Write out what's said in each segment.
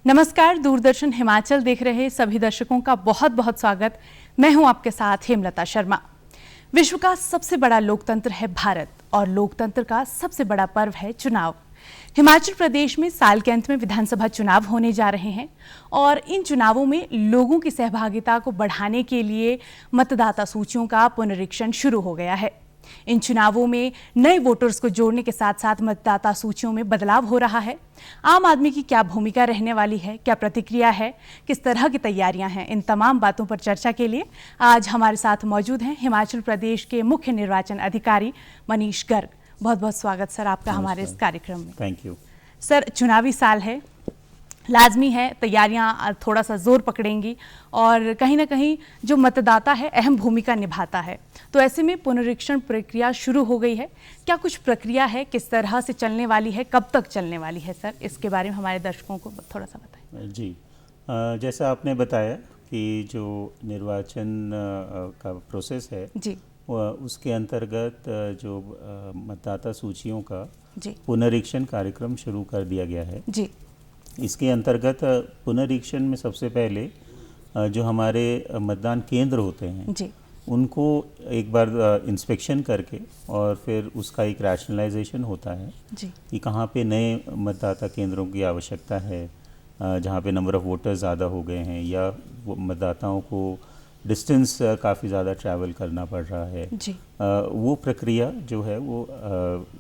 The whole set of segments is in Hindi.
नमस्कार, दूरदर्शन हिमाचल देख रहे सभी दर्शकों का बहुत बहुत स्वागत। मैं हूं आपके साथ हेमलता शर्मा। विश्व का सबसे बड़ा लोकतंत्र है भारत और लोकतंत्र का सबसे बड़ा पर्व है चुनाव। हिमाचल प्रदेश में साल के अंत में विधानसभा चुनाव होने जा रहे हैं और इन चुनावों में लोगों की सहभागिता को बढ़ाने के लिए मतदाता सूचियों का पुनरीक्षण शुरू हो गया है। इन चुनावों में नए वोटर्स को जोड़ने के साथ साथ मतदाता सूचियों में बदलाव हो रहा है। आम आदमी की क्या भूमिका रहने वाली है, क्या प्रतिक्रिया है, किस तरह की तैयारियां हैं, इन तमाम बातों पर चर्चा के लिए आज हमारे साथ मौजूद हैं हिमाचल प्रदेश के मुख्य निर्वाचन अधिकारी मनीष गर्ग। बहुत बहुत स्वागत सर आपका हमारे इस कार्यक्रम में। थैंक यू सर, चुनावी साल है, लाजमी है तैयारियां थोड़ा सा जोर पकड़ेंगी और कहीं ना कहीं जो मतदाता है अहम भूमिका निभाता है। तो ऐसे में पुनरीक्षण प्रक्रिया शुरू हो गई है। क्या कुछ प्रक्रिया है, किस तरह से चलने वाली है, कब तक चलने वाली है सर? इसके बारे में हमारे दर्शकों को थोड़ा सा बताएं। जी, जैसा आपने बताया कि जो निर्वाचन का प्रोसेस है जी उसके अंतर्गत जो मतदाता सूचियों का जी पुनरीक्षण कार्यक्रम शुरू कर दिया गया है। जी इसके अंतर्गत पुनरीक्षण में सबसे पहले जो हमारे मतदान केंद्र होते हैं जी उनको एक बार इंस्पेक्शन करके और फिर उसका एक रैशनलाइजेशन होता है जी कि कहाँ पे नए मतदाता केंद्रों की आवश्यकता है, जहाँ पे नंबर ऑफ़ वोटर्स ज़्यादा हो गए हैं या वो मतदाताओं को डिस्टेंस काफ़ी ज़्यादा ट्रैवल करना पड़ रहा है। जी वो प्रक्रिया जो है वो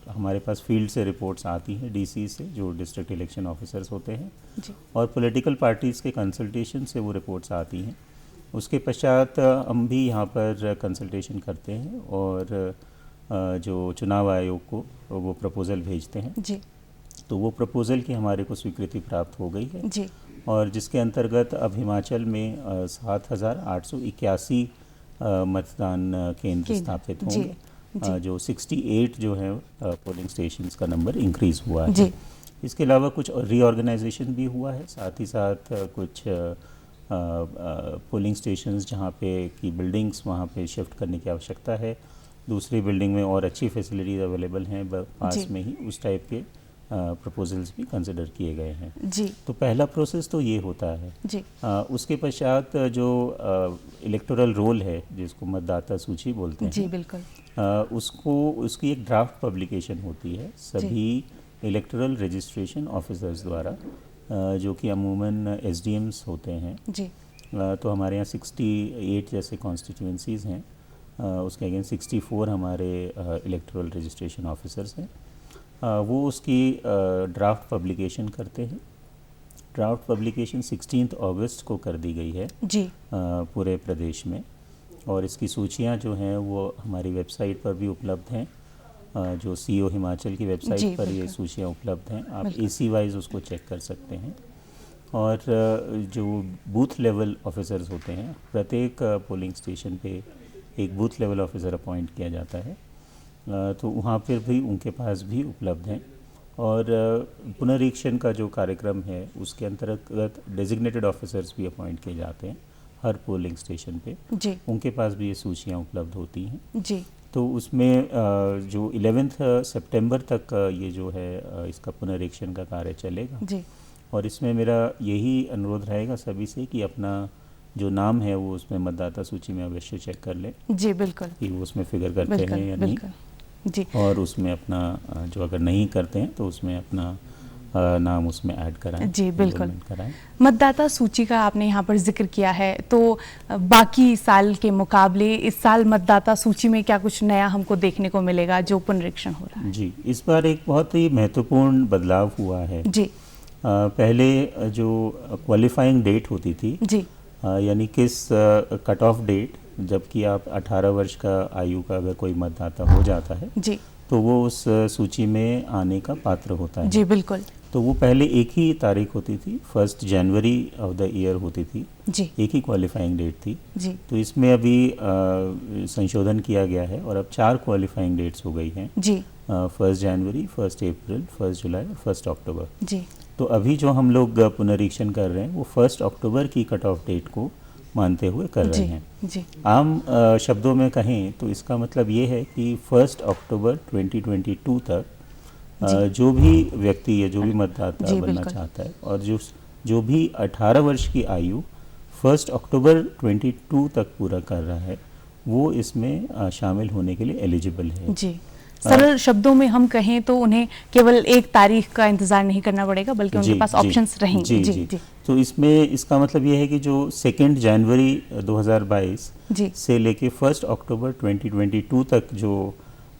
हमारे पास फील्ड से रिपोर्ट्स आती हैं डीसी से, जो डिस्ट्रिक्ट इलेक्शन ऑफिसर्स होते हैं, जी और पॉलिटिकल पार्टीज़ के कंसल्टेशन से वो रिपोर्ट्स आती हैं। उसके पश्चात हम भी यहाँ पर कंसल्टेशन करते हैं और जो चुनाव आयोग को वो प्रपोज़ल भेजते हैं। जी तो वो प्रपोज़ल की हमारे को स्वीकृति प्राप्त हो गई है जी और जिसके अंतर्गत अब हिमाचल में 7,881 मतदान केंद्र स्थापित होंगे, जो 68 जो है पोलिंग स्टेशंस का नंबर इंक्रीज़ हुआ है। जी इसके अलावा कुछ रीऑर्गेनाइजेशन भी हुआ है, साथ ही साथ कुछ पोलिंग स्टेशंस जहाँ पे की बिल्डिंग्स वहाँ पे शिफ्ट करने की आवश्यकता है, दूसरी बिल्डिंग में और अच्छी फैसिलिटीज़ अवेलेबल हैं पास में ही, उस टाइप के प्रपोजल्स भी कंसिडर किए गए हैं। जी तो पहला प्रोसेस तो ये होता है। जी उसके पश्चात जो इलेक्टोरल रोल है, जिसको मतदाता सूची बोलते हैं, जी बिल्कुल, उसकी एक ड्राफ्ट पब्लिकेशन होती है सभी इलेक्टोरल रजिस्ट्रेशन ऑफिसर्स द्वारा, जो कि अमूमन एसडीएम्स होते हैं। जी तो हमारे यहाँ 68 जैसे कॉन्स्टिट्यूंसीज़ हैं, उसके अगेंस्ट 64 हमारे इलेक्टोरल रजिस्ट्रेशन ऑफिसर्स हैं। वो उसकी ड्राफ्ट पब्लिकेशन करते हैं। ड्राफ्ट पब्लिकेशन 16 अगस्त को कर दी गई है जी पूरे प्रदेश में, और इसकी सूचियां जो हैं वो हमारी वेबसाइट पर भी उपलब्ध हैं। जो सीओ हिमाचल की वेबसाइट पर ये सूचियां उपलब्ध हैं, आप एसी वाइज उसको चेक कर सकते हैं। और जो बूथ लेवल ऑफिसर्स होते हैं, प्रत्येक पोलिंग स्टेशन पे एक बूथ लेवल ऑफिसर अपॉइंट किया जाता है, तो वहाँ पर भी उनके पास भी उपलब्ध हैं। और पुनरीक्षण का जो कार्यक्रम है उसके अंतर्गत डेजिग्नेटेड ऑफिसर्स भी अपॉइंट किए जाते हैं हर पोलिंग स्टेशन पे, जी उनके पास भी ये सूचियाँ उपलब्ध होती हैं। जी तो उसमें जो 11 सितंबर तक ये जो है इसका पुनरीक्षण का कार्य चलेगा। जी और इसमें मेरा यही अनुरोध रहेगा सभी से कि अपना जो नाम है वो उसमें मतदाता सूची में अवश्य चेक कर लें। जी बिल्कुल, कि वो उसमें फिगर करते हैं या नहीं, जी, और उसमें अपना जो अगर नहीं करते हैं तो उसमें अपना नाम उसमें ऐड कराएं। जी बिल्कुल। कराएं। मतदाता सूची का आपने यहाँ पर जिक्र किया है, तो बाकी साल के मुकाबले इस साल मतदाता सूची में क्या कुछ नया हमको देखने को मिलेगा जो पुनरीक्षण हो रहा है? जी, इस बार एक बहुत ही महत्वपूर्ण बदलाव हुआ है। जी पहले जो क्वालिफाइंग डेट होती थी, जी यानी किस कट ऑफ डेट, जबकि आप 18 वर्ष का आयु का अगर कोई मतदाता हो जाता है जी तो वो उस सूची में आने का पात्र होता है। जी बिल्कुल, तो वो पहले एक ही तारीख होती थी, 1 जनवरी ऑफ द ईयर होती थी, जी एक ही क्वालिफाइंग डेट थी। जी तो इसमें अभी संशोधन किया गया है और अब 4 क्वालिफाइंग डेट्स हो गई हैं। जी 1 जनवरी, 1 अप्रैल, 1 जुलाई और 1 अक्टूबर। जी तो अभी जो हम लोग पुनरीक्षण कर रहे हैं वो 1 अक्टूबर की कट ऑफ डेट को मानते हुए कर रहे हैं। जी आम शब्दों में कहें तो इसका मतलब ये है कि 1 अक्टूबर 2022 तक जो भी व्यक्ति या जो भी मतदाता बनना चाहता है और जो जो भी 18 वर्ष की आयु 1 अक्टूबर 22 तक पूरा कर रहा है वो इसमें शामिल होने के लिए एलिजिबल है। जी, सरल शब्दों में हम कहें तो उन्हें केवल एक तारीख का इंतजार नहीं करना पड़ेगा बल्कि उनके पास ऑप्शंस रहेंगे। जी। तो इसमें इसका मतलब ये है कि जो 2 जनवरी 2022 से लेके 1 अक्टूबर 2022 तक जो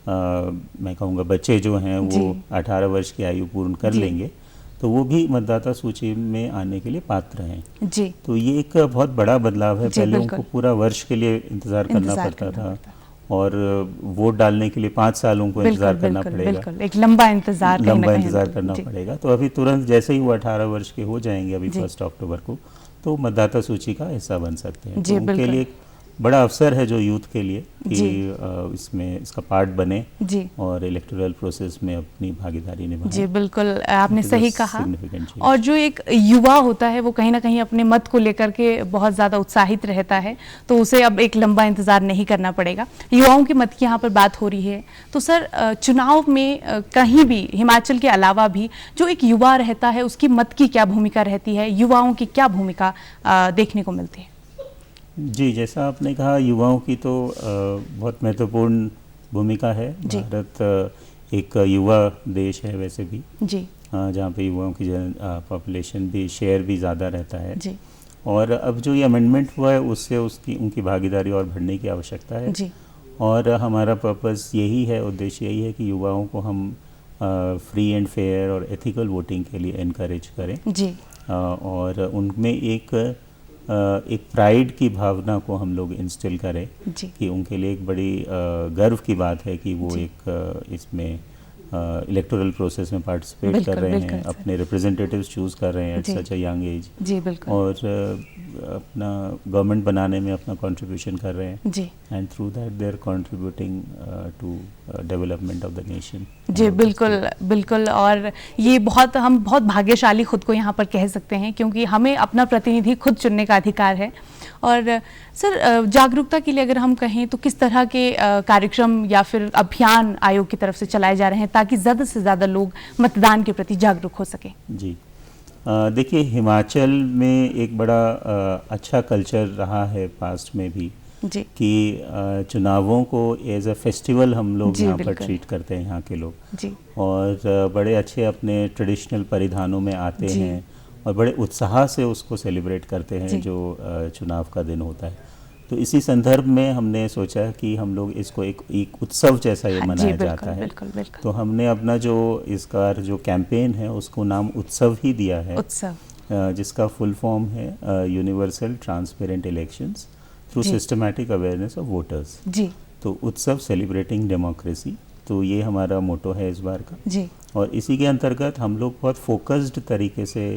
मैं कहूँगा बच्चे जो हैं वो 18 वर्ष की आयु पूर्ण कर लेंगे तो वो भी मतदाता सूची में आने के लिए पात्र हैं। जी, तो ये एक बहुत बड़ा बदलाव है। पहले उनको पूरा वर्ष के लिए इंतज़ार करना पड़ता था और वोट डालने के लिए 5 साल उनको इंतज़ार करना पड़ेगा। बिल्कुल, एक लंबा इंतज़ार करना पड़ेगा। तो अभी तुरंत जैसे ही वो 18 वर्ष के हो जाएंगे अभी 1 अक्टूबर को तो मतदाता सूची का हिस्सा बन सकते हैं। तो उनके लिए बड़ा अवसर है जो यूथ के लिए कि इसमें इसका पार्ट बने और इलेक्टोरल प्रोसेस में अपनी भागीदारी निभाएं। जी बिल्कुल, आपने सही कहा। और जो एक युवा होता है वो कहीं ना कहीं अपने मत को लेकर के बहुत ज़्यादा उत्साहित रहता है तो उसे अब एक लंबा इंतज़ार नहीं करना पड़ेगा। युवाओं के मत की यहाँ पर बात हो रही है तो सर चुनाव में कहीं भी हिमाचल के अलावा भी जो एक युवा रहता है उसकी मत की क्या भूमिका रहती है, युवाओं की क्या भूमिका देखने को मिलती है? जी, जैसा आपने कहा युवाओं की तो बहुत महत्वपूर्ण भूमिका है। भारत एक युवा देश है वैसे भी जी, जहाँ पे युवाओं की पॉपुलेशन भी शेयर भी ज़्यादा रहता है जी। और अब जो ये अमेंडमेंट हुआ है उससे उनकी भागीदारी और बढ़ने की आवश्यकता है जी। और हमारा पर्पस यही है, उद्देश्य यही है कि युवाओं को हम फ्री एंड फेयर और एथिकल वोटिंग के लिए एनकरेज करें जी। और उनमें एक प्राइड की भावना को हम लोग इंस्टिल करें कि उनके लिए एक बड़ी गर्व की बात है कि वो एक इसमें इलेक्टोरल प्रोसेस में पार्टिसिपेट कर रहे हैं, अपने रिप्रेजेंटेटिव्स चूज कर रहे हैं at such a young age जी बिल्कुल। और अपना गवर्नमेंट बनाने में अपना कंट्रीब्यूशन कर रहे हैं जी। And through that they are contributing to development of the nation जी बिल्कुल बिल्कुल। और ये हम बहुत भाग्यशाली खुद को यहाँ पर कह सकते हैं क्योंकि हमें अपना प्रतिनिधि खुद चुनने का अधिकार है। और सर जागरूकता के लिए अगर हम कहें तो किस तरह के कार्यक्रम या फिर अभियान आयोग की तरफ से चलाए जा रहे हैं ताकि ज़्यादा से ज़्यादा लोग मतदान के प्रति जागरूक हो सकें? जी देखिए, हिमाचल में एक बड़ा अच्छा कल्चर रहा है पास्ट में भी जी कि चुनावों को एज अ फेस्टिवल हम लोग यहाँ पर ट्रीट करते हैं यहाँ के लोग जी। और बड़े अच्छे अपने ट्रेडिशनल परिधानों में आते हैं और बड़े उत्साह से उसको सेलिब्रेट करते हैं जो चुनाव का दिन होता है। तो इसी संदर्भ में हमने सोचा कि हम लोग इसको एक उत्सव जैसा ये मनाया जाता है। बिल्कुल। तो हमने अपना जो इसका जो कैंपेन है उसको नाम उत्सव ही दिया है। उत्सव जिसका फुल फॉर्म है universal transparent elections through systematic awareness of voters जी। तो उत्सव सेलिब्रेटिंग डेमोक्रेसी, तो ये हमारा मोटो है इस बार का जी। और इसी के अंतर्गत हम लोग बहुत फोकस्ड तरीके से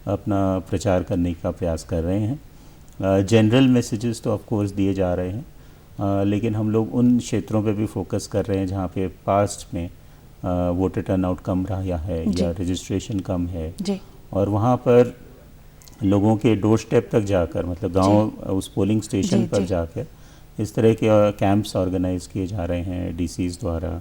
अपना प्रचार करने का प्रयास कर रहे हैं। जनरल मैसेजेस तो ऑफ कोर्स दिए जा रहे हैं लेकिन हम लोग उन क्षेत्रों पे भी फोकस कर रहे हैं जहाँ पे पास्ट में वोटर टर्नआउट कम रहा है या रजिस्ट्रेशन कम है जी। और वहाँ पर लोगों के डोर स्टेप तक जाकर मतलब गांव उस पोलिंग स्टेशन पर जाकर इस तरह के कैंप्स ऑर्गेनाइज किए जा रहे हैं डीसीज द्वारा,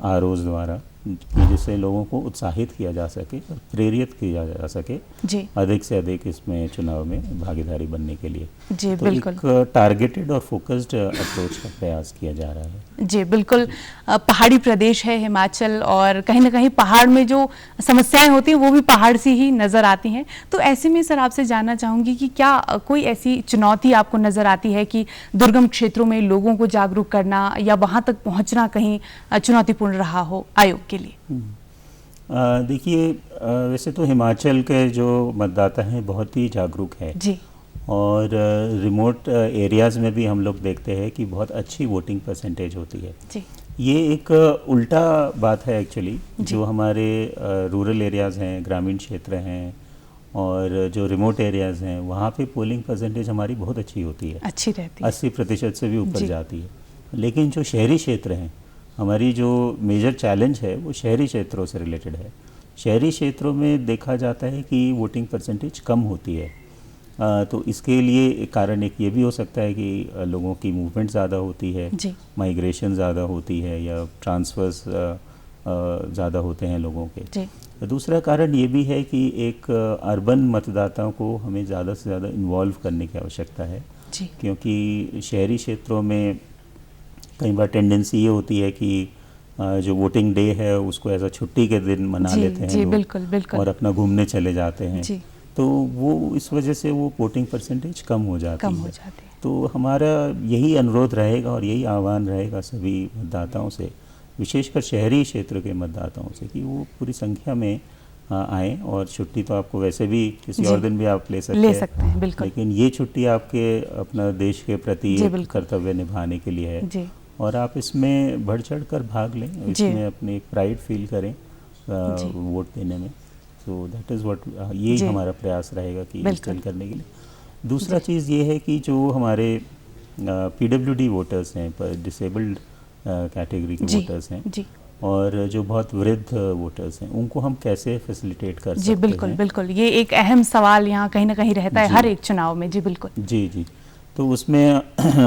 आरओज द्वारा, जिससे लोगों को उत्साहित किया जा सके और प्रेरित किया जा सके जी। अधिक से अधिक इसमें चुनाव में भागीदारी बनने के लिए जी। तो बिल्कुल एक टारगेटेड और फोकस्ड अप्रोच का प्रयास किया जा रहा है जी। बिल्कुल, पहाड़ी प्रदेश है हिमाचल और कहीं ना कहीं पहाड़ में जो समस्याएं होती हैं वो भी पहाड़ से ही नज़र आती हैं। तो ऐसे में सर आपसे जानना चाहूँगी कि क्या कोई ऐसी चुनौती आपको नज़र आती है कि दुर्गम क्षेत्रों में लोगों को जागरूक करना या वहाँ तक पहुँचना कहीं चुनौतीपूर्ण रहा हो आयोग के लिए? देखिए, वैसे तो हिमाचल के जो मतदाता हैं बहुत ही जागरूक है जी। और रिमोट एरियाज़ में भी हम लोग देखते हैं कि बहुत अच्छी वोटिंग परसेंटेज होती है जी। ये एक उल्टा बात है एक्चुअली, जो हमारे रूरल एरियाज़ हैं, ग्रामीण क्षेत्र हैं और जो रिमोट एरियाज़ हैं वहाँ पे पोलिंग परसेंटेज हमारी बहुत अच्छी होती है, अच्छी रहती है, 80% से भी ऊपर जाती है। लेकिन जो शहरी क्षेत्र हैं, हमारी जो मेजर चैलेंज है वो शहरी क्षेत्रों से रिलेटेड है। शहरी क्षेत्रों में देखा जाता है कि वोटिंग परसेंटेज कम होती है। तो इसके लिए एक कारण एक ये भी हो सकता है कि लोगों की मूवमेंट ज़्यादा होती है, माइग्रेशन ज़्यादा होती है या ट्रांसफ़र्स ज़्यादा होते हैं लोगों के। जी। दूसरा कारण ये भी है कि एक अर्बन मतदाताओं को हमें ज़्यादा से ज़्यादा इन्वॉल्व करने की आवश्यकता है जी। क्योंकि शहरी क्षेत्रों में कई बार टेंडेंसी ये होती है कि जो वोटिंग डे है उसको ऐसा छुट्टी के दिन मना लेते हैं जी, लोग बिल्कुल बिल्कुल। और अपना घूमने चले जाते हैं। जी। तो वो इस वजह से वो वोटिंग परसेंटेज कम हो जाती है। जाती है। तो हमारा यही अनुरोध रहेगा और यही आह्वान रहेगा सभी मतदाताओं से, विशेषकर शहरी क्षेत्र के मतदाताओं से, कि वो पूरी संख्या में आएँ। और छुट्टी तो आपको वैसे भी किसी और दिन भी आप ले सकते हैं, बिल्कुल। लेकिन ये छुट्टी आपके अपना देश के प्रति एक कर्तव्य निभाने के लिए है। जी। और आप इसमें बढ़ चढ़ कर भाग लें, इसमें अपने एक प्राइड फील करें वोट देने में। सो दैट इज़ व्हाट, यही हमारा प्रयास रहेगा कि इंस्टॉल करने के लिए। दूसरा चीज़ ये है कि जो हमारे PWD वोटर्स हैं, पर डिसेबल्ड कैटेगरी के वोटर्स हैं, और जो बहुत वृद्ध वोटर्स हैं, उनको हम कैसे फैसिलिटेट कर सकते हैं। बिल्कुल बिल्कुल, ये एक अहम सवाल यहाँ कहीं ना कहीं रहता है हर एक चुनाव में। जी बिल्कुल। जी। तो उसमें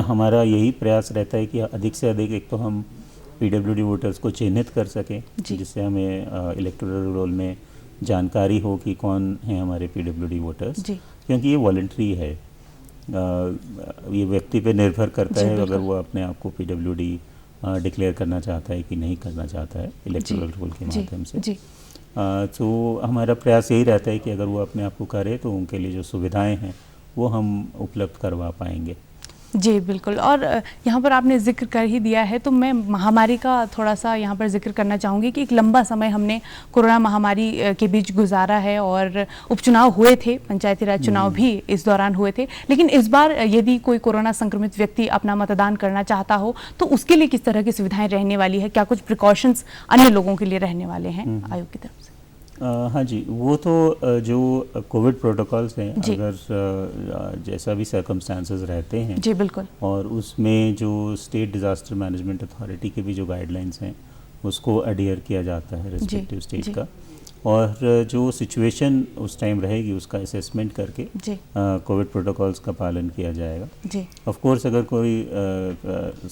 हमारा यही प्रयास रहता है कि अधिक से अधिक एक तो हम PWD वोटर्स को चिन्हित कर सकें, जिससे हमें इलेक्टोरल रोल में जानकारी हो कि कौन है हमारे PWD वोटर्स, क्योंकि ये वॉलंटरी है। ये व्यक्ति पे निर्भर करता है अगर वो अपने आप को PWD डिक्लेयर करना चाहता है कि नहीं करना चाहता है इलेक्टोरल रोल के माध्यम से। तो हमारा प्रयास यही रहता है कि अगर वो अपने आप को करे तो उनके लिए जो सुविधाएं हैं वो हम उपलब्ध करवा पाएंगे। जी बिल्कुल। और यहाँ पर आपने जिक्र कर ही दिया है तो मैं महामारी का थोड़ा सा यहाँ पर जिक्र करना चाहूँगी कि एक लंबा समय हमने कोरोना महामारी के बीच गुजारा है और उपचुनाव हुए थे, पंचायती राज चुनाव भी इस दौरान हुए थे। लेकिन इस बार यदि कोई कोरोना संक्रमित व्यक्ति अपना मतदान करना चाहता हो तो उसके लिए किस तरह की सुविधाएं रहने वाली है? क्या कुछ प्रिकॉशंस अन्य लोगों के लिए रहने वाले हैं आयोग की तरफ से? हाँ जी, वो तो जो कोविड प्रोटोकॉल्स हैं, अगर जैसा भी सर्कमस्टांसेस रहते हैं, जी बिल्कुल, और उसमें जो स्टेट डिज़ास्टर मैनेजमेंट अथॉरिटी के भी जो गाइडलाइंस हैं उसको अडियर किया जाता है रिस्पेक्टिव स्टेट का, और जो सिचुएशन उस टाइम रहेगी उसका असेसमेंट करके कोविड प्रोटोकॉल्स का पालन किया जाएगा। ऑफ कोर्स अगर कोई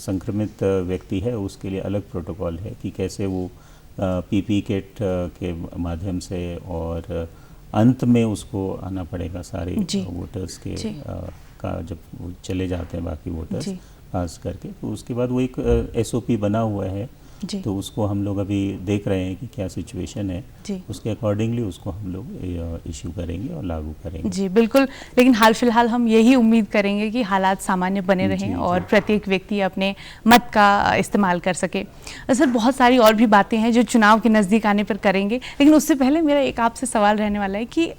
संक्रमित व्यक्ति है उसके लिए अलग प्रोटोकॉल है कि कैसे वो PP किट के माध्यम से, और अंत में उसको आना पड़ेगा सारे वोटर्स के का, जब वो चले जाते हैं बाकी वोटर्स पास करके, तो उसके बाद वो एक SOP बना हुआ है। तो उसको हम लोग अभी देख रहे हैं कि क्या सिचुएशन है, उसके अकॉर्डिंगली उसको हम लोग इश्यू करेंगे और लागू करेंगे। जी बिल्कुल, लेकिन हाल फिलहाल हम यही उम्मीद करेंगे कि हालात सामान्य बने रहें और प्रत्येक व्यक्ति अपने मत का इस्तेमाल कर सके। सर, बहुत सारी और भी बातें हैं जो चुनाव के नज़दीक आने पर करेंगे, लेकिन उससे पहले मेरा एक आपसे सवाल रहने वाला है कि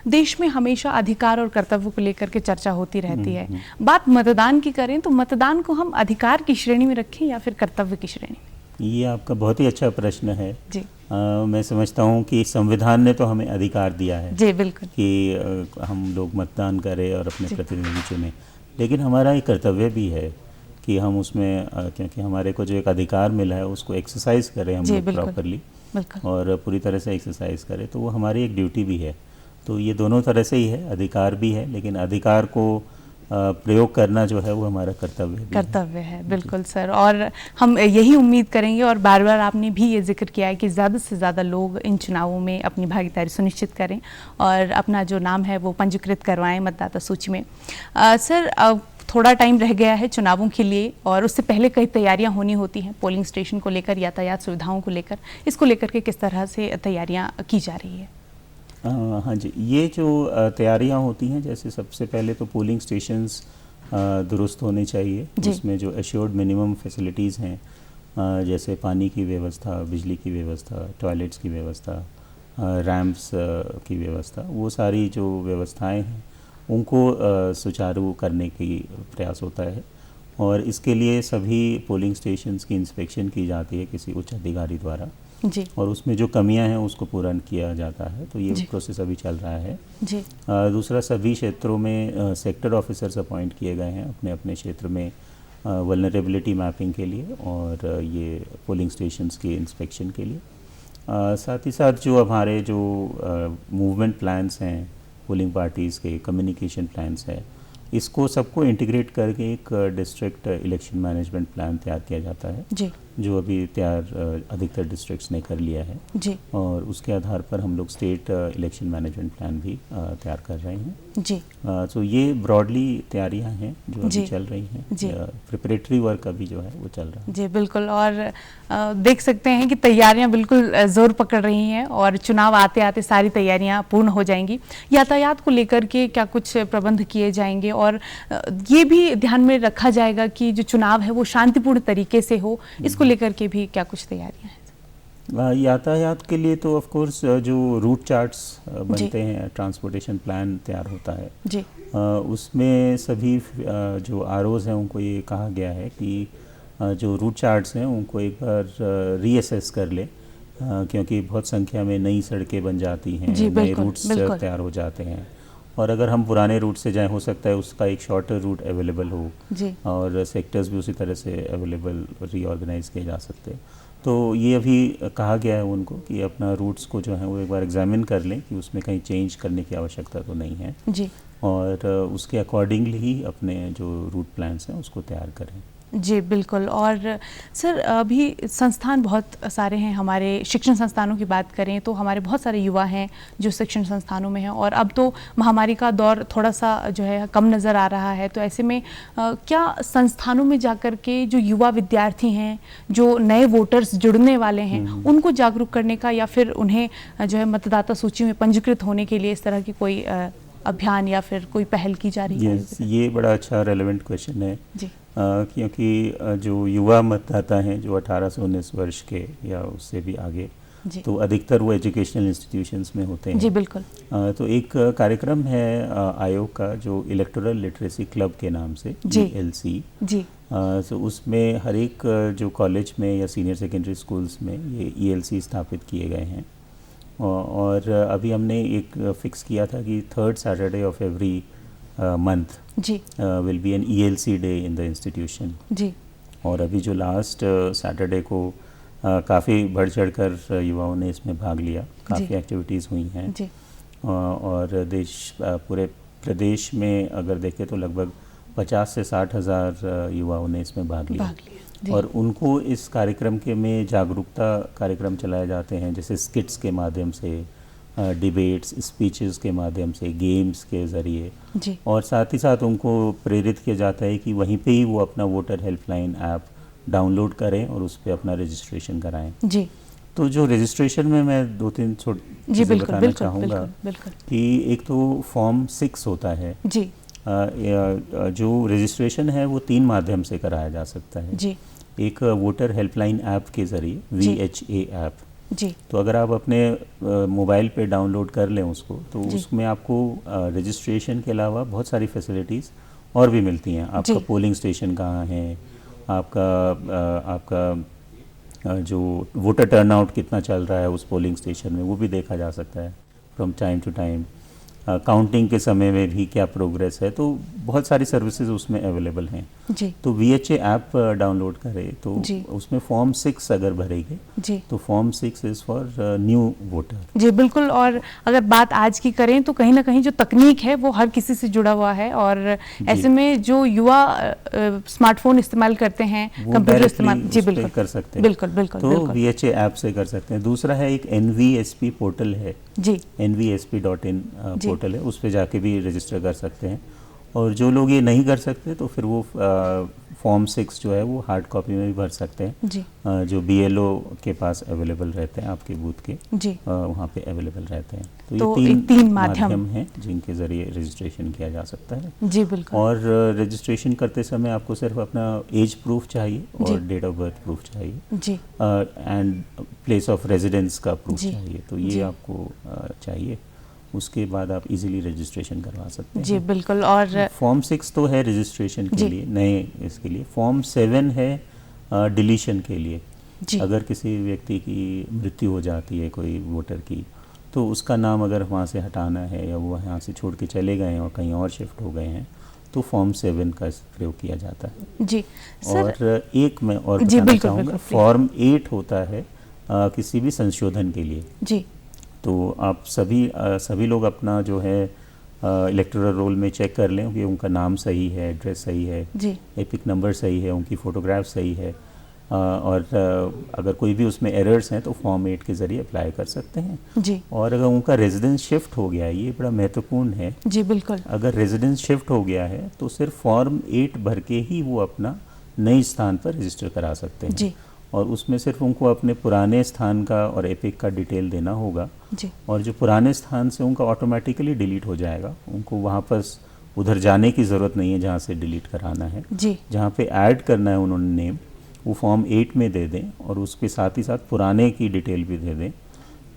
देश में हमेशा अधिकार और कर्तव्य को लेकर के चर्चा होती रहती है। बात मतदान की करें तो मतदान को हम अधिकार की श्रेणी में रखें या फिर कर्तव्य की श्रेणी में? ये आपका बहुत ही अच्छा प्रश्न है। जी। मैं समझता हूँ कि संविधान ने तो हमें अधिकार दिया है, जी बिल्कुल, कि हम लोग मतदान करें और अपने प्रतिनिधि चुनें, लेकिन हमारा एक कर्तव्य भी है कि हम उसमें क्योंकि हमारे को जो एक अधिकार मिला है उसको एक्सरसाइज करें हम लोग प्रॉपरली और पूरी तरह से एक्सरसाइज करें, तो वो हमारी एक ड्यूटी भी है। तो ये दोनों तरह से ही है, अधिकार भी है, लेकिन अधिकार को प्रयोग करना जो है वो हमारा कर्तव्य है। बिल्कुल सर, और हम यही उम्मीद करेंगे, और बार बार आपने भी ये जिक्र किया है कि ज़्यादा से ज़्यादा लोग इन चुनावों में अपनी भागीदारी सुनिश्चित करें और अपना जो नाम है वो पंजीकृत करवाएं मतदाता सूची में। सर, थोड़ा टाइम रह गया है चुनावों के लिए और उससे पहले कई तैयारियां होनी होती हैं, पोलिंग स्टेशन को लेकर, यातायात सुविधाओं को लेकर, इसको लेकर के किस तरह से तैयारियां की जा रही है? हाँ जी, ये जो तैयारियां होती हैं, जैसे सबसे पहले तो पोलिंग स्टेशंस दुरुस्त होने चाहिए, जिसमें जो एश्योर्ड मिनिमम फैसिलिटीज़ हैं, जैसे पानी की व्यवस्था, बिजली की व्यवस्था, टॉयलेट्स की व्यवस्था, रैंप्स की व्यवस्था, वो सारी जो व्यवस्थाएं हैं उनको सुचारू करने की प्रयास होता है। और इसके लिए सभी पोलिंग स्टेशंस की इंस्पेक्शन की जाती है किसी उच्च अधिकारी द्वारा जी, और उसमें जो कमियां हैं उसको पूरा किया जाता है। तो ये प्रोसेस अभी चल रहा है जी। दूसरा, सभी क्षेत्रों में सेक्टर ऑफिसर्स अपॉइंट किए गए हैं अपने अपने क्षेत्र में वल्नरेबिलिटी मैपिंग के लिए और ये पोलिंग स्टेशंस की इंस्पेक्शन के लिए। साथ ही साथ जो हमारे जो मूवमेंट प्लान्स हैं, पोलिंग पार्टीज़ के कम्युनिकेशन प्लान्स है, इसको सबको इंटीग्रेट करके एक डिस्ट्रिक्ट इलेक्शन मैनेजमेंट प्लान तैयार किया जाता है जी। जो अभी तैयार अधिकतर डिस्ट्रिक्ट्स ने कर लिया है जी। और उसके आधार पर हम लोग स्टेट इलेक्शन मैनेजमेंट प्लान भी तैयार कर रहे हैं जी। तो ये ब्रॉडली तैयारियां हैं जो अभी जी। चल रही हैं जी। प्रिपरेटरी वर्क अभी जो है वो चल रहा है। जी बिल्कुल, और देख सकते हैं कि तैयारियां बिल्कुल ज़ोर पकड़ रही हैं और चुनाव आते आते सारी तैयारियां पूर्ण हो जाएंगी। यातायात को लेकर के क्या कुछ प्रबंध किए जाएंगे और ये भी ध्यान में रखा जाएगा कि जो चुनाव है वो शांतिपूर्ण तरीके से हो, इसको लेकर के भी क्या कुछ तैयारियां हैं? यातायात के लिए तो ऑफ कोर्स जो रूट चार्ट्स बनते हैं, ट्रांसपोर्टेशन प्लान तैयार होता है जी। उसमें सभी जो आरओज़ हैं उनको ये कहा गया है कि जो रूट चार्ट्स हैं उनको एक बार रीअसेस कर ले क्योंकि बहुत संख्या में नई सड़कें बन जाती हैं, नए रूट्स तैयार हो जाते हैं और अगर हम पुराने रूट से जाएं हो सकता है उसका एक शॉर्टर रूट अवेलेबल हो जी। और सेक्टर्स भी उसी तरह से अवेलेबल रीऑर्गेनाइज किए जा सकते हैं। तो ये अभी कहा गया है उनको कि अपना रूट्स को जो है वो एक बार एग्जामिन कर लें कि उसमें कहीं चेंज करने की आवश्यकता तो नहीं है जी। और उसके अकॉर्डिंगली ही अपने जो रूट प्लान्स हैं उसको तैयार करें। जी बिल्कुल। और सर अभी संस्थान बहुत सारे हैं, हमारे शिक्षण संस्थानों की बात करें तो हमारे बहुत सारे युवा हैं जो शिक्षण संस्थानों में हैं और अब तो महामारी का दौर थोड़ा सा जो है कम नज़र आ रहा है, तो ऐसे में क्या संस्थानों में जाकर के जो युवा विद्यार्थी हैं, जो नए वोटर्स जुड़ने वाले हैं, उनको जागरूक करने का या फिर उन्हें जो है मतदाता सूची में पंजीकृत होने के लिए इस तरह की कोई अभियान या फिर कोई पहल की जा रही है? ये बड़ा अच्छा रेलेवेंट क्वेश्चन है जी। क्योंकि जो युवा मतदाता हैं जो 18 से 19 वर्ष के या उससे भी आगे, तो अधिकतर वो एजुकेशनल इंस्टीट्यूशंस में होते हैं। जी बिल्कुल। तो एक कार्यक्रम है आयोग का जो इलेक्टोरल लिटरेसी क्लब के नाम से ELC जी। तो उसमें हर एक जो कॉलेज में या सीनियर सेकेंडरी स्कूल्स में ये ELC स्थापित किए गए हैं और अभी हमने एक फिक्स किया था कि 3rd Saturday of every month जी will be an ELC day in the institution. जी। और अभी जो लास्ट सैटरडे को काफ़ी बढ़ चढ़ कर युवाओं ने इसमें भाग लिया, काफ़ी एक्टिविटीज़ हुई हैं जी। और पूरे प्रदेश में अगर देखें तो लगभग 50 से 60 हज़ार युवाओं ने इसमें भाग लिया और उनको इस कार्यक्रम के में जागरूकता कार्यक्रम चलाए जाते हैं, जैसे स्किट्स के माध्यम से, डिबेट्स, स्पीचेस के माध्यम से, गेम्स के ज़रिए, और साथ ही साथ उनको प्रेरित किया जाता है कि वहीं पे ही वो अपना वोटर हेल्पलाइन ऐप डाउनलोड करें और उस पर अपना रजिस्ट्रेशन कराएं। जी। तो जो रजिस्ट्रेशन में मैं 2-3 चीज़ें बताना चाहूँगा कि एक तो फॉर्म 6 होता है जी। जो रजिस्ट्रेशन है वो 3 माध्यम से कराया जा सकता है जी। एक वोटर हेल्पलाइन ऐप के ज़रिए VHA ऐप जी। तो अगर आप अपने मोबाइल पे डाउनलोड कर लें उसको, तो उसमें आपको रजिस्ट्रेशन के अलावा बहुत सारी फैसिलिटीज़ और भी मिलती हैं। आपका पोलिंग स्टेशन कहाँ है, आपका जो वोटर टर्नआउट कितना चल रहा है उस पोलिंग स्टेशन में, वो भी देखा जा सकता है from time to time. Counting के समय में भी क्या प्रोग्रेस है, तो बहुत सारी सर्विसेज उसमें अवेलेबल हैं जी। तो VHA ऐप डाउनलोड करें तो उसमें फॉर्म 6 अगर भरेंगे जी, तो form 6 is for new voter जी बिल्कुल। और अगर बात आज की करें तो कहीं ना कहीं जो तकनीक है वो हर किसी से जुड़ा हुआ है और ऐसे में जो युवा स्मार्टफोन इस्तेमाल करते हैं, कंप्यूटर इस्तेमाल जी बिल्कुल कर सकते हैं, बिल्कुल बिल्कुल तो VHA ऐप से कर सकते हैं। दूसरा है एक NVSP पोर्टल है जी, NVSP.in पोर्टल है, उस पर जाके भी रजिस्टर कर सकते हैं। और जो लोग ये नहीं कर सकते तो फिर वो फॉर्म 6 जो है वो हार्ड कॉपी में भी भर सकते हैं जी। जो BLO के पास अवेलेबल रहते हैं आपके बूथ के जी, वहाँ पे अवेलेबल रहते हैं। तो ये तीन माध्यम हैं जिनके ज़रिए रजिस्ट्रेशन किया जा सकता है जी बिल्कुल। और रजिस्ट्रेशन करते समय आपको सिर्फ अपना एज प्रूफ चाहिए और डेट ऑफ बर्थ प्रूफ चाहिए जी, एंड प्लेस ऑफ रेजिडेंस का प्रूफ चाहिए, तो ये आपको चाहिए। उसके बाद आप इजीली रजिस्ट्रेशन करवा सकते हैं जी बिल्कुल। और फॉर्म 6 तो है रजिस्ट्रेशन के लिए, नए इसके लिए। फॉर्म 7 है डिलीशन के लिए जी। अगर किसी व्यक्ति की मृत्यु हो जाती है कोई वोटर की, तो उसका नाम अगर वहाँ से हटाना है या वो यहाँ से छोड़ के चले गए हैं और कहीं और शिफ्ट हो गए हैं, तो फॉर्म 7 का प्रयोग किया जाता है जी। और एक मैं और बताना चाहूँगा, फॉर्म 8 होता है किसी भी संशोधन के लिए जी। तो आप सभी लोग अपना जो है इलेक्टोरल रोल में चेक कर लें कि उनका नाम सही है, एड्रेस सही है जी, एपिक नंबर सही है, उनकी फ़ोटोग्राफ सही है। और अगर कोई भी उसमें एरर्स हैं तो फॉर्म 8 के ज़रिए अप्लाई कर सकते हैं जी। और अगर उनका रेजिडेंस शिफ्ट हो गया है, ये बड़ा महत्वपूर्ण है जी बिल्कुल। अगर रेजिडेंस शिफ्ट हो गया है तो सिर्फ फॉर्म 8 भर के ही वो अपना नए स्थान पर रजिस्टर करा सकते हैं जी। और उसमें सिर्फ उनको अपने पुराने स्थान का और एपिक का डिटेल देना होगा जी। और जो पुराने स्थान से उनका ऑटोमेटिकली डिलीट हो जाएगा, उनको वहाँ पर उधर जाने की ज़रूरत नहीं है जहाँ से डिलीट कराना है। जी। जहाँ पे ऐड करना है उन्होंने नेम, वो फॉर्म 8 में दे दें और उसके साथ ही साथ पुराने की डिटेल भी दे दें।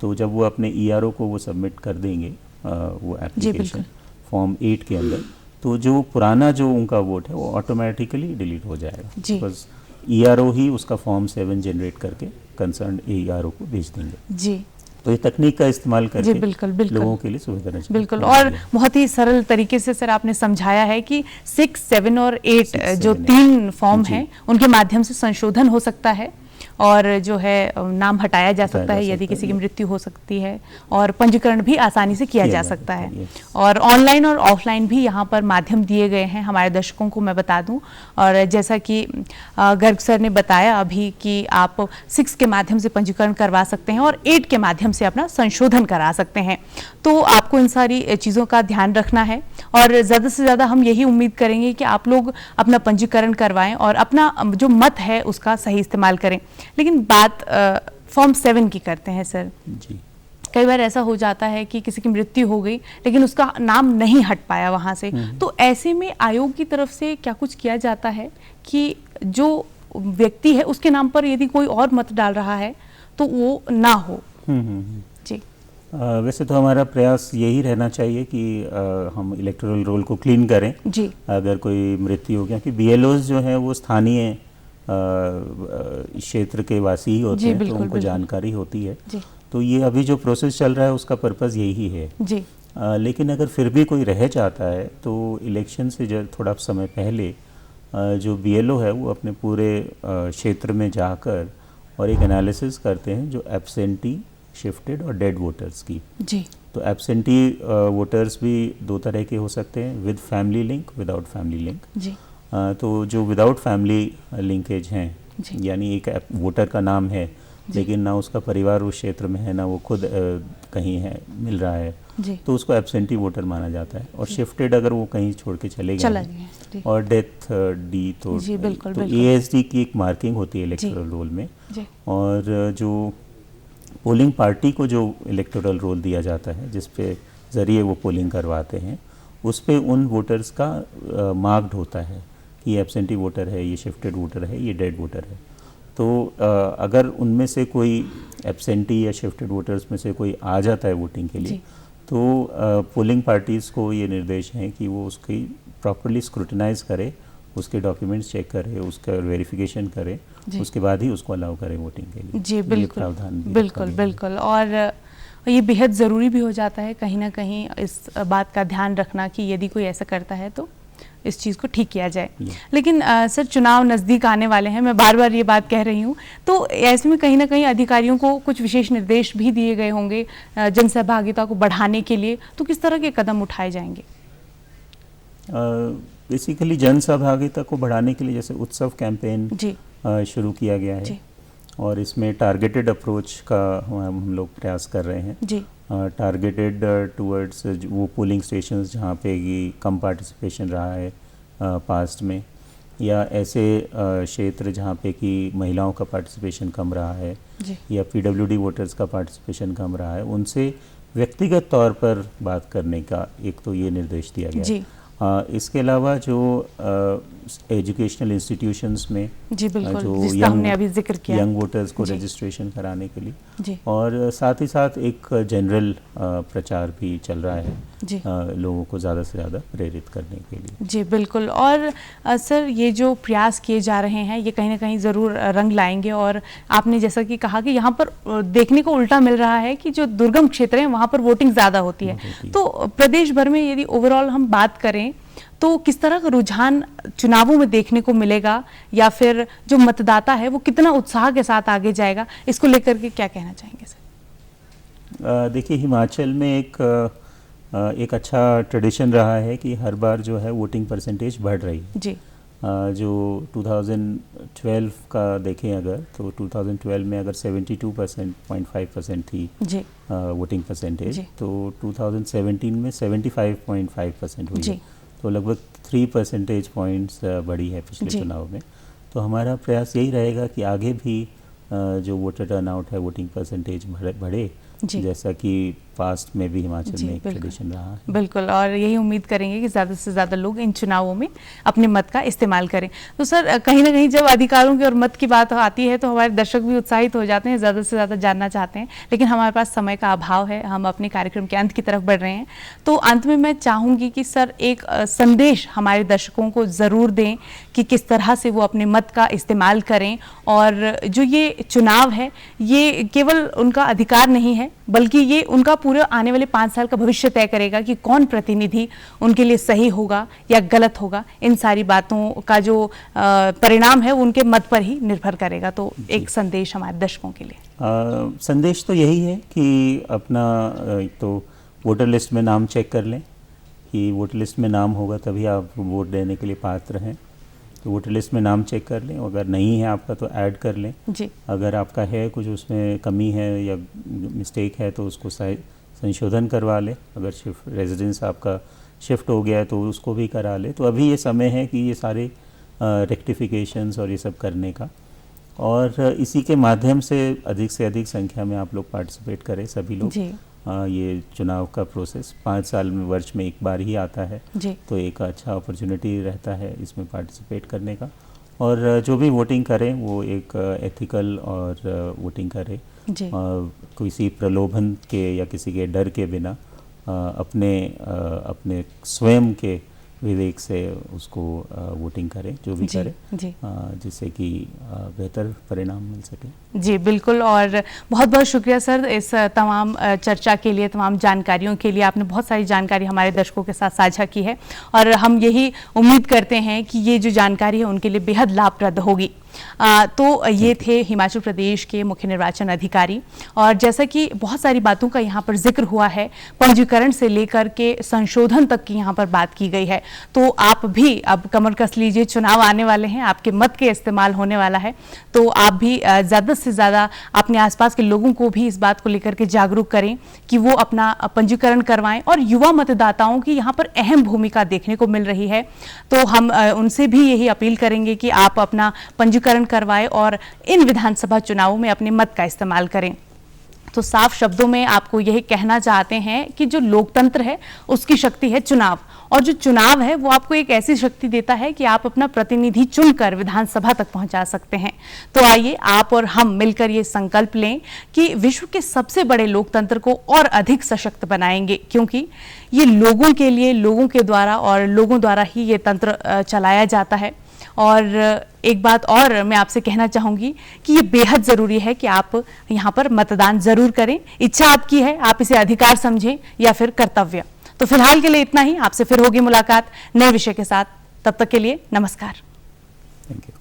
तो जब वो अपने ERO को वो सबमिट कर देंगे वो एप्लीकेशन फॉर्म 8 के अंदर, तो जो पुराना जो उनका वोट है वो ऑटोमेटिकली डिलीट हो जाएगा। बस ERO ही उसका फॉर्म 7 जनरेट करके कंसर्न ERO को भेज देंगे। जी। तो ये तकनीक का इस्तेमाल करके बिल्कुल, लोगों के लिए सुविधाजनक। बिल्कुल, और बहुत ही सरल तरीके से सर आपने समझाया है कि 6, 7 और 8 जो 3 फॉर्म हैं उनके माध्यम से संशोधन हो सकता है और जो है नाम हटाया जा सकता है यदि किसी की मृत्यु हो सकती है और पंजीकरण भी आसानी से किया जा सकता है। और ऑनलाइन और ऑफलाइन भी यहाँ पर माध्यम दिए गए हैं हमारे दर्शकों को मैं बता दूं। और जैसा कि गर्ग सर ने बताया अभी कि आप 6 के माध्यम से पंजीकरण करवा सकते हैं और 8 के माध्यम से अपना संशोधन करा सकते हैं। तो आपको इन सारी चीज़ों का ध्यान रखना है और ज़्यादा से ज़्यादा हम यही उम्मीद करेंगे कि आप लोग अपना पंजीकरण करवाएं और अपना जो मत है उसका सही इस्तेमाल करें। लेकिन बात फॉर्म 7 की करते हैं सर जी। कई बार ऐसा हो जाता है कि किसी की मृत्यु हो गई लेकिन उसका नाम नहीं हट पाया वहाँ से, तो ऐसे में आयोग की तरफ से क्या कुछ किया जाता है कि जो व्यक्ति है उसके नाम पर यदि कोई और मत डाल रहा है तो वो ना हो? जी। वैसे तो हमारा प्रयास यही रहना चाहिए कि हम इलेक्टोरल रोल को क्लीन करें जी। अगर कोई मृत्यु हो गया, कि BLOs जो हैं वो स्थानीय क्षेत्र के वासी ही होते हैं, तो उनको जानकारी होती है। तो ये अभी जो प्रोसेस चल रहा है उसका पर्पज़ यही है जी। लेकिन अगर फिर भी कोई रह जाता है तो इलेक्शन से जो थोड़ा समय पहले जो BLO है वो अपने पूरे क्षेत्र में जाकर और एक एनालिसिस करते हैं जो एब्सेंटी, शिफ्टेड और डेड वोटर्स की जी। तो एब्सेंटी वोटर्स भी 2 तरह के हो सकते हैं, with family link, without family link जी। तो जो विदाउट फैमिली लिंकेज हैं, यानी एक वोटर का नाम है लेकिन ना उसका परिवार उस क्षेत्र में है ना वो खुद कहीं है मिल रहा है जी। तो उसको एब्सेंटी वोटर माना जाता है। और शिफ्टेड अगर वो कहीं छोड़ के चले गए और डेथ डी तो ASD की एक मार्किंग होती है इलेक्टोरल रोल में। और जो पोलिंग पार्टी को जो इलेक्टोरल रोल दिया जाता है जिस पे ज़रिए वो पोलिंग करवाते हैं उस पे उन वोटर्स का मार्क्ड होता है कि ये एब्सेंटी वोटर है, ये शिफ्टेड वोटर है, ये डेड वोटर है। तो अगर उनमें से कोई एब्सेंटी या शिफ्टेड वोटर्स में से कोई आ जाता है वोटिंग के लिए तो पोलिंग पार्टीज़ को ये निर्देश हैं कि वो उसकी प्रॉपर्ली स्क्रूटनाइज करे, उसके डॉक्यूमेंट्स चेक करे, उसका वेरिफिकेशन करे, उसके बाद ही उसको अलाउ करे वोटिंग के लिए। जी बिल्कुल, बिल्कुल बिल्कुल। और ये बेहद ज़रूरी भी हो जाता है कहीं ना कहीं इस बात का ध्यान रखना कि यदि कोई ऐसा करता है तो इस चीज़ को ठीक किया जाए। लेकिन सर चुनाव नज़दीक आने वाले हैं, मैं बार बार ये बात कह रही हूँ, तो ऐसे में कहीं ना कहीं अधिकारियों को कुछ विशेष निर्देश भी दिए गए होंगे जनसहभागिता को बढ़ाने के लिए, तो किस तरह के कदम उठाए जाएंगे? बेसिकली जनसहभागिता को बढ़ाने के लिए जैसे उत्सव कैंपेन शुरू किया गया है और इसमें टारगेटेड अप्रोच का हम लोग प्रयास कर रहे हैं जी। टारगेटेड टूवर्ड्स वो पोलिंग स्टेशंस जहाँ पे कम पार्टिसिपेशन रहा है पास्ट में, या ऐसे क्षेत्र जहाँ पे कि महिलाओं का पार्टिसिपेशन कम रहा है या PWD वोटर्स का पार्टिसिपेशन कम रहा है, उनसे व्यक्तिगत तौर पर बात करने का एक तो ये निर्देश दिया गया है। इसके अलावा जो एजुकेशनल इंस्टीट्यूशंस में जी बिल्कुल, जो हमने अभी जिक्र किया यंग वोटर्स को रजिस्ट्रेशन कराने के लिए जी। और साथ ही साथ एक जनरल प्रचार भी चल रहा है जी। लोगों को ज़्यादा से ज़्यादा प्रेरित करने के लिए। जी बिल्कुल। और सर ये जो प्रयास किए जा रहे हैं ये कहीं ना कहीं ज़रूर रंग लाएंगे और आपने जैसा कि कहा कि यहाँ पर देखने को उल्टा मिल रहा है कि जो दुर्गम क्षेत्र हैं वहाँ पर वोटिंग ज़्यादा होती है। तो प्रदेश भर में यदि ओवरऑल हम बात करें तो किस तरह का रुझान चुनावों में देखने को मिलेगा या फिर जो मतदाता है वो कितना उत्साह के साथ आगे जाएगा, इसको लेकर के क्या कहना चाहेंगे सर? देखिए हिमाचल में एक अच्छा ट्रेडिशन रहा है कि हर बार जो है वोटिंग परसेंटेज बढ़ रही है जी। जो 2012 का देखें अगर, तो 2012 में अगर 72.5% थी जी वोटिंग परसेंटेज, जी। तो 2017 में 75.5% हुई जी। है। तो लगभग 3 परसेंटेज पॉइंट्स बढ़ी है पिछले जी। चुनाव में। तो हमारा प्रयास यही रहेगा कि आगे भी जो वोटर टर्नआउट है, वोटिंग परसेंटेज बढ़े, जी। जैसा कि पास्ट में भी हिमाचल जी, में एक बिल्कुल। ट्रेडिशन रहा है। बिल्कुल, और यही उम्मीद करेंगे कि ज़्यादा से ज़्यादा लोग इन चुनावों में अपने मत का इस्तेमाल करें। तो सर, कहीं ना कहीं जब अधिकारों की और मत की बात आती है तो हमारे दर्शक भी उत्साहित हो जाते हैं, ज़्यादा से ज़्यादा जानना चाहते हैं, लेकिन हमारे पास समय का अभाव है, हम अपने कार्यक्रम के अंत की तरफ बढ़ रहे हैं। तो अंत में मैं चाहूँगी कि सर एक संदेश हमारे दर्शकों को ज़रूर दें कि किस तरह से वो अपने मत का इस्तेमाल करें, और जो ये चुनाव है ये केवल उनका अधिकार नहीं है, बल्कि ये उनका पूरे आने वाले 5 साल का भविष्य तय करेगा कि कौन प्रतिनिधि उनके लिए सही होगा या गलत होगा। इन सारी बातों का जो परिणाम है वो उनके मत पर ही निर्भर करेगा। तो एक संदेश हमारे दर्शकों के लिए। संदेश तो यही है कि अपना एक तो वोटर लिस्ट में नाम चेक कर लें, कि वोटर लिस्ट में नाम होगा तभी आप वोट देने के लिए पात्र हैं। तो वोटर लिस्ट में नाम चेक कर लें, अगर नहीं है आपका तो ऐड कर लें जी। अगर आपका है कुछ उसमें कमी है या मिस्टेक है तो उसको संशोधन करवा लें। अगर रेजिडेंस आपका शिफ्ट हो गया है तो उसको भी करा लें। तो अभी ये समय है कि ये सारे रेक्टिफिकेशंस और ये सब करने का, और इसी के माध्यम से अधिक संख्या में आप लोग पार्टिसिपेट करें, सभी लोग जी। ये चुनाव का प्रोसेस 5 साल में वर्ष में एक बार ही आता है, जी। तो एक अच्छा अपॉर्चुनिटी रहता है इसमें पार्टिसिपेट करने का। और जो भी वोटिंग करें वो एक एथिकल और वोटिंग करें, किसी प्रलोभन के या किसी के डर के बिना अपने स्वयं के विवेक से उसको वोटिंग करें, जो भी करें, जिससे कि बेहतर परिणाम मिल सके। जी बिल्कुल, और बहुत बहुत शुक्रिया सर इस तमाम चर्चा के लिए, तमाम जानकारियों के लिए। आपने बहुत सारी जानकारी हमारे दर्शकों के साथ साझा की है, और हम यही उम्मीद करते हैं कि ये जो जानकारी है उनके लिए बेहद लाभप्रद होगी। तो ये थे हिमाचल प्रदेश के मुख्य निर्वाचन अधिकारी, और जैसा कि बहुत सारी बातों का यहाँ पर जिक्र हुआ है, पंजीकरण से लेकर के संशोधन तक की यहाँ पर बात की गई है। तो आप भी अब कमर कस लीजिए, चुनाव आने वाले हैं, आपके मत के इस्तेमाल होने वाला है, तो आप भी ज़्यादा से ज़्यादा अपने आसपास के लोगों को भी इस बात को लेकर के जागरूक करें कि वो अपना पंजीकरण करवाएं। और युवा मतदाताओं की यहाँ पर अहम भूमिका देखने को मिल रही है, तो हम उनसे भी यही अपील करेंगे कि आप अपना पंजीकरण करवाएं और इन विधानसभा चुनावों में अपने मत का इस्तेमाल करें। तो साफ शब्दों में आपको यही कहना चाहते हैं कि जो लोकतंत्र है उसकी शक्ति है चुनाव, और जो चुनाव है वो आपको एक ऐसी शक्ति देता है कि आप अपना प्रतिनिधि चुनकर विधानसभा तक पहुंचा सकते हैं। तो आइए आप और हम मिलकर ये संकल्प लें कि विश्व के सबसे बड़े लोकतंत्र को और अधिक सशक्त बनाएंगे, क्योंकि ये लोगों के लिए, लोगों के द्वारा और लोगों द्वारा ही ये तंत्र चलाया जाता है। और एक बात और मैं आपसे कहना चाहूँगी कि ये बेहद ज़रूरी है कि आप यहाँ पर मतदान ज़रूर करें। इच्छा आपकी है, आप इसे अधिकार समझें या फिर कर्तव्य। तो फिलहाल के लिए इतना ही, आपसे फिर होगी मुलाकात नए विषय के साथ। तब तक के लिए नमस्कार। Thank you.